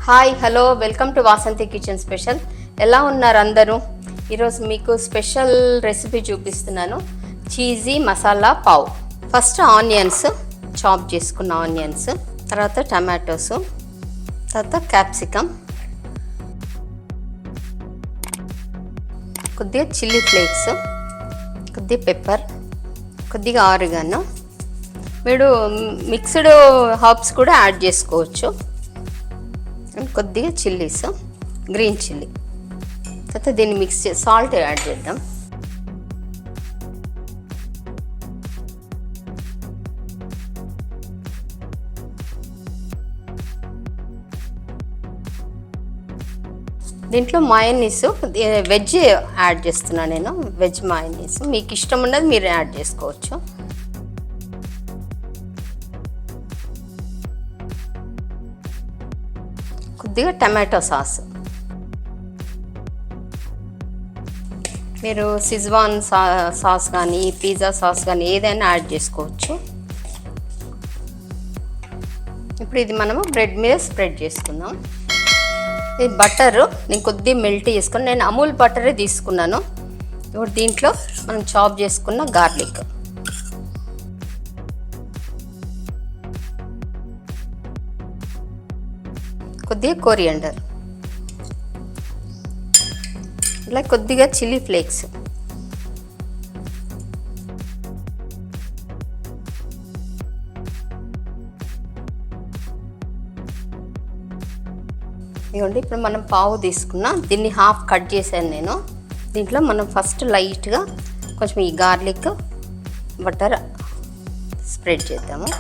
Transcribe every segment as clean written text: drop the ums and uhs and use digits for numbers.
Hi hello welcome to Vasanthi kitchen special. ఎలా ఉన్నారు అందరూ? ఈరోజు మీకు స్పెషల్ రెసిపీ చూపిస్తున్నాను, cheesy masala pav. First onions chop చేసుకున్న ఆనియన్స్, తర్వాత టమాటోస్, తర్వాత క్యాప్సికమ్, కొద్దిగా చిల్లీ ఫ్లేక్స్, కొద్దిగా పెప్పర్, కొద్దిగా ఆరిగానో. మీరు మిక్స్డ్ హర్బ్స్ కూడా యాడ్ చేసుకోవచ్చు. కొద్దిగా చిల్లీస్, గ్రీన్ చిల్లీ. తర్వాత దీన్ని మిక్స్ చేసి సాల్ట్ యాడ్ చేద్దాం. దీంట్లో మయోనీస్, వెజ్ యాడ్ చేస్తున్నాను నేను, వెజ్ మయోనీస్. మీకు ఇష్టం ఉన్నది మీరు యాడ్ చేసుకోవచ్చు. కొద్దిగా టమాటో సాస్, మీరు సిజ్వాన్ సాస్ కానీ పిజ్జా సాస్ కానీ ఏదైనా యాడ్ చేసుకోవచ్చు. ఇప్పుడు ఇది మనము బ్రెడ్ మీద స్ప్రెడ్ చేసుకుందాం. ఇది బటర్ నేను కొద్దిగా మెల్ట్ చేసుకుని, నేను అమూల్ బటరే తీసుకున్నాను. ఇప్పుడు దీంట్లో మనం చాప్ చేసుకున్న గార్లిక్, కొద్దిగా కొరియండర్, ఇలా కొద్దిగా చిల్లీ ఫ్లేక్స్, ఇదిగోండి. ఇప్పుడు మనం పావు తీసుకున్నా, దీన్ని హాఫ్ కట్ చేశాను నేను. దీంట్లో మనం ఫస్ట్ లైట్గా కొంచెం ఈ గార్లిక్ బటర్ స్ప్రెడ్ చేద్దాము.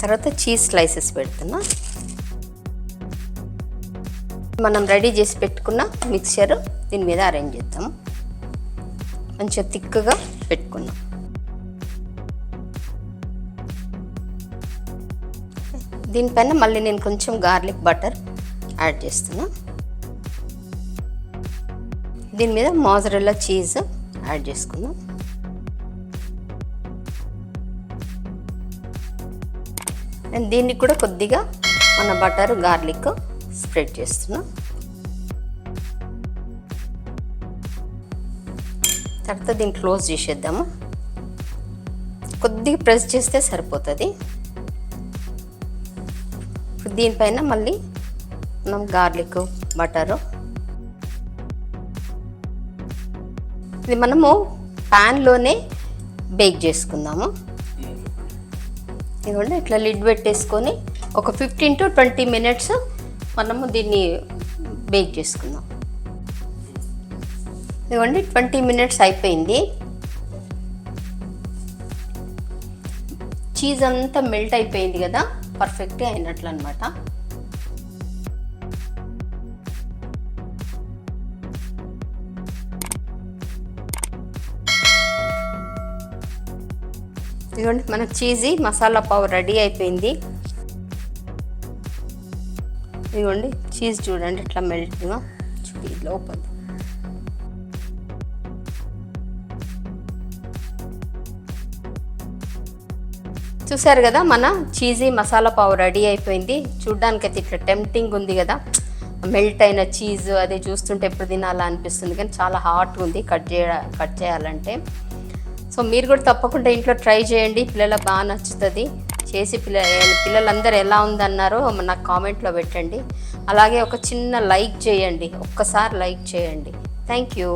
తర్వాత చీజ్ స్లైసెస్ పెడుతున్నా. మనం రెడీ చేసి పెట్టుకున్న మిక్చర్ దీని మీద అరేంజ్ చేద్దాము. మంచిగా థిక్గా పెట్టుకున్నాం. దీనిపైన మళ్ళీ నేను కొంచెం గార్లిక్ బటర్ యాడ్ చేస్తున్నా. దీని మీద మోజరెల్లా చీజ్ యాడ్ చేసుకుందాం. అండ్ దీన్ని కూడా కొద్దిగా మన బటర్ గార్లిక్ స్ప్రెడ్ చేస్తున్నాం. తర్వాత దీన్ని క్లోజ్ చేసేద్దాము. కొద్దిగా ప్రెస్ చేస్తే సరిపోతుంది. దీనిపైన మళ్ళీ మనం గార్లిక్ బటరు, ఇది మనము ప్యాన్లోనే బేక్ చేసుకుందాము. ఇదిగోండి, ఇట్లా లిడ్ పెట్టేసుకొని ఒక 15 to 20 minutes మనము దీన్ని బేక్ చేసుకుందాం. ఇదిగోండి 20 minutes అయిపోయింది. చీజ్ అంతా మెల్ట్ అయిపోయింది కదా, పర్ఫెక్ట్గా అయినట్లు అనమాట. ఇదిగోండి మనకు చీజీ మసాలా పావ్ రెడీ అయిపోయింది. ఇదిగోండి చీజ్ చూడండి ఇట్లా మెల్ట్గా లోపల. చూసారు కదా, మన చీజీ మసాలా పావ్ రెడీ అయిపోయింది. చూడ్డానికైతే ఇట్లా టెంప్టింగ్ ఉంది కదా, మెల్ట్ అయిన చీజ్ అది చూస్తుంటే ఎప్పుడు తినాలా అనిపిస్తుంది, కానీ చాలా హాట్ ఉంది కట్ చేయాలంటే. సో మీరు కూడా తప్పకుండా ఇంట్లో ట్రై చేయండి, పిల్లలకు బాగా నచ్చుతుంది. చేసి పిల్లలందరూ ఎలా ఉందన్నారో నాకు కామెంట్లో పెట్టండి. అలాగే ఒక చిన్న లైక్ చేయండి, ఒక్కసారి లైక్ చేయండి. Thank you.